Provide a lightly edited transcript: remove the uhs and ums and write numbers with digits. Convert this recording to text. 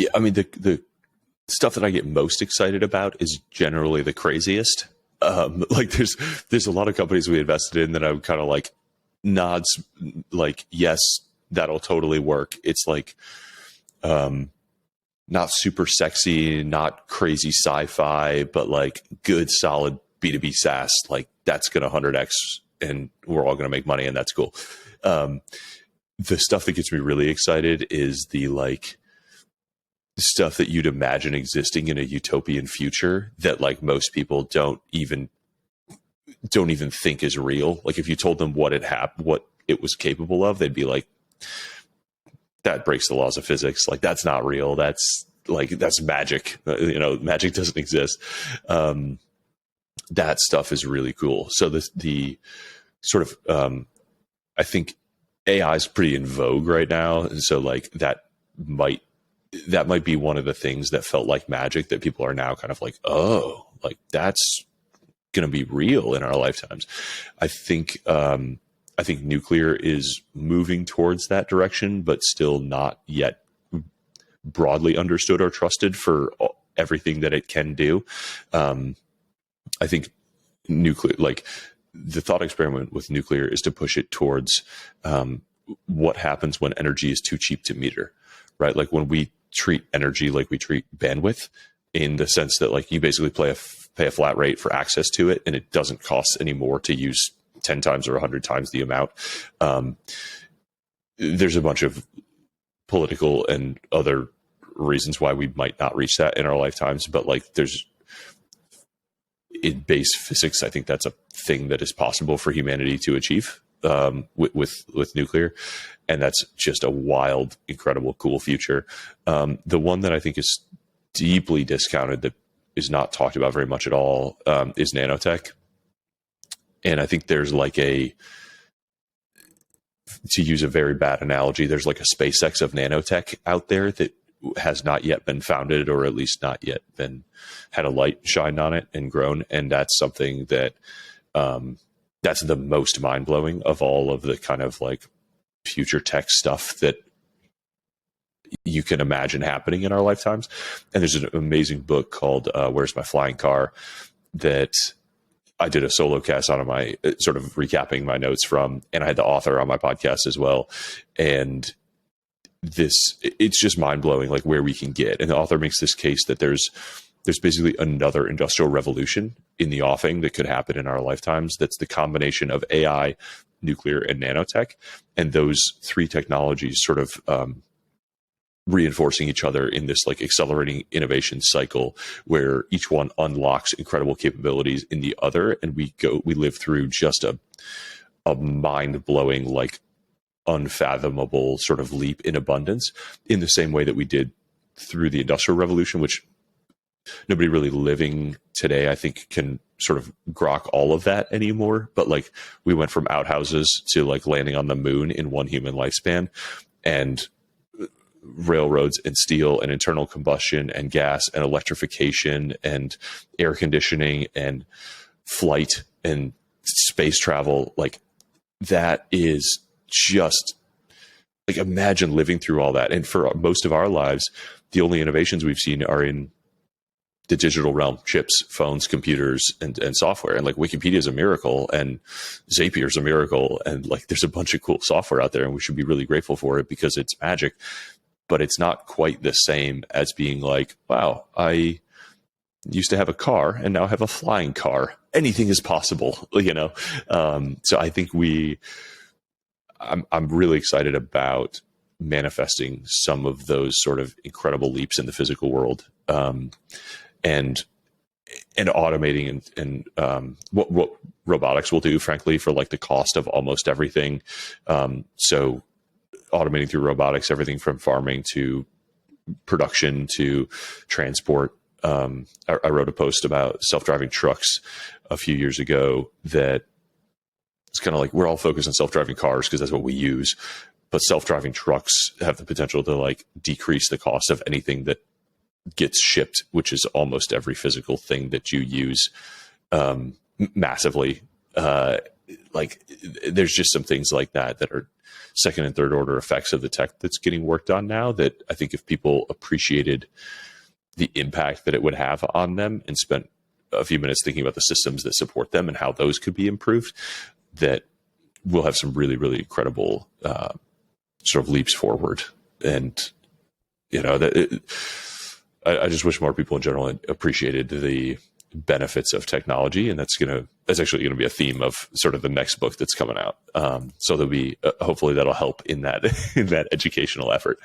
Yeah, I mean, the stuff that I get most excited about is generally the craziest. Like there's a lot of companies we invested in that I'm kind of like nods, like, yes, that'll totally work. It's like, not super sexy, not crazy sci-fi, but like good, solid B2B SaaS. Like that's going to 100x and we're all going to make money and that's cool. The stuff that gets me really excited is the like stuff that you'd imagine existing in a utopian future that like most people don't even think is real. Like if you told them what it was capable of, they'd be like, that breaks the laws of physics. Like that's not real. That's magic. Magic doesn't exist. That stuff is really cool. So the sort of, I think AI is pretty in vogue right now. And so like that might be one of the things that felt like magic that people are now kind of like, oh, like that's going to be real in our lifetimes. I think nuclear is moving towards that direction, but still not yet broadly understood or trusted for everything that it can do. I think nuclear, like the thought experiment with nuclear is to push it towards what happens when energy is too cheap to meter, right? Like when we treat energy like we treat bandwidth, in the sense that like you basically pay a flat rate for access to it, and it doesn't cost any more to use 10 times or 100 times the amount. There's a bunch of political and other reasons why we might not reach that in our lifetimes, but like in base physics, I think that's a thing that is possible for humanity to achieve with nuclear. And that's just a wild, incredible, cool future. The one that I think is deeply discounted, that is not talked about very much at all, is nanotech. And I think there's like to use a very bad analogy, there's like a SpaceX of nanotech out there that has not yet been founded, or at least not yet had a light shined on it and grown. And that's something that that's the most mind blowing of all of the kind of like future tech stuff that you can imagine happening in our lifetimes. And there's an amazing book called Where's My Flying Car that I did a solo cast on my sort of recapping my notes from, and I had the author on my podcast as well. And it's just mind blowing, like where we can get. And the author makes this case that there's basically another industrial revolution in the offing that could happen in our lifetimes. That's the combination of AI, nuclear, and nanotech. And those three technologies sort of reinforcing each other in this like accelerating innovation cycle where each one unlocks incredible capabilities in the other. And we live through just a mind-blowing, like unfathomable sort of leap in abundance, in the same way that we did through the Industrial Revolution, which nobody really living today, I think, can sort of grok all of that anymore. But like we went from outhouses to like landing on the moon in one human lifespan, and railroads and steel and internal combustion and gas and electrification and air conditioning and flight and space travel. Like that is just like, imagine living through all that. And for most of our lives, the only innovations we've seen are in the digital realm: chips, phones, computers, and software. And like Wikipedia is a miracle, and Zapier is a miracle, and like there's a bunch of cool software out there, and we should be really grateful for it because it's magic. But it's not quite the same as being like, wow, I used to have a car and now have a flying car. Anything is possible, you know? So I think I'm really excited about manifesting some of those sort of incredible leaps in the physical world, and automating and what robotics will do, frankly, for like the cost of almost everything. So automating through robotics, everything from farming to production to transport. I wrote a post about self-driving trucks a few years ago that it's kind of like, we're all focused on self-driving cars because that's what we use, but self-driving trucks have the potential to like decrease the cost of anything that gets shipped, which is almost every physical thing that you use, massively. like there's just some things like that are second and third order effects of the tech that's getting worked on now that I think if people appreciated the impact that it would have on them and spent a few minutes thinking about the systems that support them and how those could be improved, that we'll have some really, really incredible sort of leaps forward. And, you know, I just wish more people in general appreciated the benefits of technology. And that's actually going to be a theme of sort of the next book that's coming out. So there'll be, hopefully that'll help in that, in that educational effort.